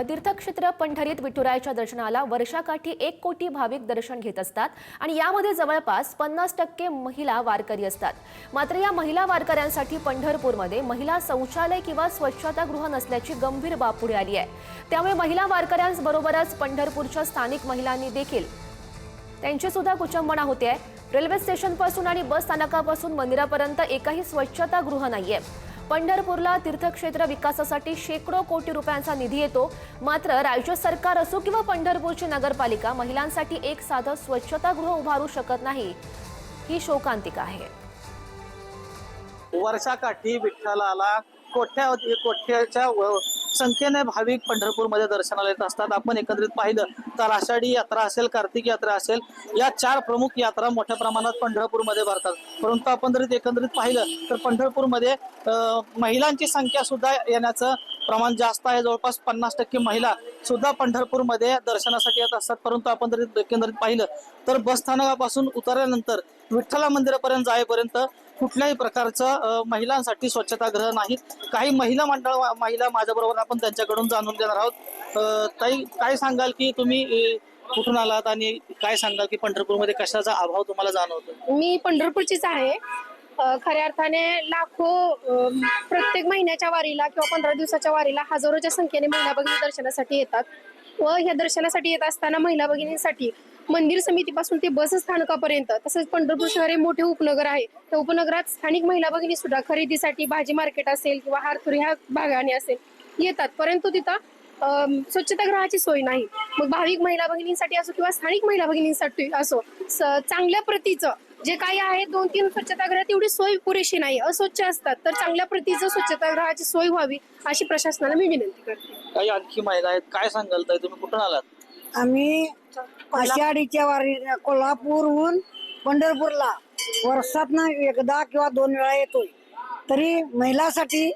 तीर्थक्षेत्र पंढरीत विठुरायाच्या दर्शनाला वर्षाकाठी 1 कोटी भाविक दर्शन घेत असतात आणि यामध्ये जवळपास 50% महिला वारकरी असतात। मात्र या महिला वारकऱ्यांसाठी पंढरपूरमध्ये महिला शौचालय किंवा स्वच्छतागृह नसल्याची गंभीर बाब पुढे आली आहे। त्यामुळे महिला वारकऱ्यांबरोबरच पंढरपूरच्या स्थानिक महिलांनी देखील त्यांची सुद्धा कुचंबणा होते आहे। रेल्वे स्टेशनपासून आणि बस स्थानकापासून मंदिरापर्यंत एकही स्वच्छतागृह नाहीये। पंढरपूरला तीर्थक्षेत्र विकासासाठी शेकडो कोटी रुपयांचा निधी येतो, मात्र राज्य सरकार असो किंवा पंढरपूरची नगरपालिका महिलांसाठी एक साधं स्वच्छतागृह उभारू शकत नाही, ही शोकांतिका आहे। वर्षाकाठी विठ्ठलाला कोट्याच्या संख्येने भाविक पंढरपूरमध्ये दर्शनाला येत असतात। आपण एकत्रित पाहिलं तर आषाढी यात्रा असेल, कार्तिक यात्रा असेल, या 4 प्रमुख यात्रा मोठ्या प्रमाणात पंढरपूरमध्ये भरतात। परंतु आपण जर एकत्रित पाहिलं तर पंढरपूरमध्ये महिलांची संख्या सुद्धा येण्याचं प्रमाण जास्त आहे। जवळपास 50% महिला सुद्धा पंढरपूरमध्ये दर्शनासाठी येत असतात। परंतु आपण जर एकंदरीत पाहिलं तर बस स्थानकापासून उतरल्यानंतर विठ्ठला मंदिरापर्यंत जाईपर्यंत कुठल्याही प्रकारचं महिलांसाठी स्वच्छतागृह नाही। काही महिला माझ्याबरोबर आपण त्यांच्याकडून जाणून घेणार आहोत। ताई, काय सांगाल की तुम्ही कुठून आलात आणि काय सांगाल की पंढरपूरमध्ये कशाचा अभाव तुम्हाला जाणवतो? मी पंढरपूरचीच आहे। खऱ्या अर्थाने लाखो प्रत्येक महिन्याच्या वारीला किंवा 15 दिवसाच्या वारीला हजारोच्या संख्येने महिला भगिनी दर्शनासाठी येतात व ह्या दर्शनासाठी येत असताना महिला भगिनींसाठी मंदिर समितीपासून ते बस स्थानकापर्यंत तसेच पंढरपूर शहर हे मोठे उपनगर आहे। त्या उपनगरात स्थानिक महिला भगिनी सुद्धा खरेदीसाठी भाजी मार्केट असेल किंवा हारथुरी ह्या भागाने असेल येतात, परंतु तिथं स्वच्छतागृहाची सोय नाही। मग भाविक महिला भगिनींसाठी असो किंवा स्थानिक महिला भगिनींसाठी असो चांगल्या प्रतीचं जे काही आहे 2-3 स्वच्छतागृह तेवढी सोय पुरेशी नाही, अस्वच्छ असतात। तर चांगल्या प्रतीचं स्वच्छतागृहाची सोय व्हावी अशी प्रशासनाला मी विनंती करते। काही आणखी महिला आहेत, काय सांगाल ताई, तुम्ही कुठून आलात? आम्ही आषाढीच्या वारी कोल्हापूरहून पंढरपूरला वर्षातनं एकदा किंवा 2 वेळा येतोय, तरी महिलांसाठी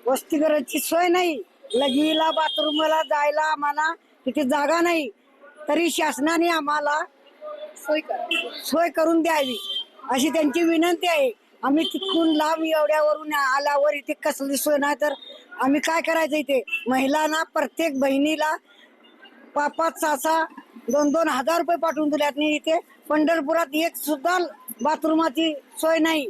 वसतिगृहाची सोय नाही। लगीला बाथरूमला जायला आम्हाला तिथे जागा नाही, तरी शासनाने आम्हाला सोय करून द्यावी अशी त्यांची विनंती आहे। आम्ही तिथून लांब एवढ्यावरून आल्यावर इथे कसली सोय नाही तर आम्ही काय करायचं? इथे महिलांना प्रत्येक बहिणीला 5-5, 6-6, 2-2 हजार रुपये पाठवून दिल्यात नाही। इथे पंढरपुरात एक सुद्धा बाथरूमाची सोय नाही।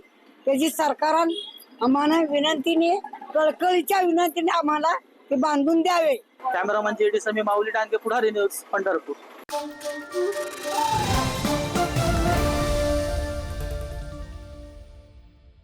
त्याची सरकारानं आम्हाला विनंतीने, कळकळीच्या विनंतीने आम्हाला ते बांधून द्यावे। कॅमेरामन JD समी, माऊली डांगे, पुढारी न्यूज, पंढरपूर।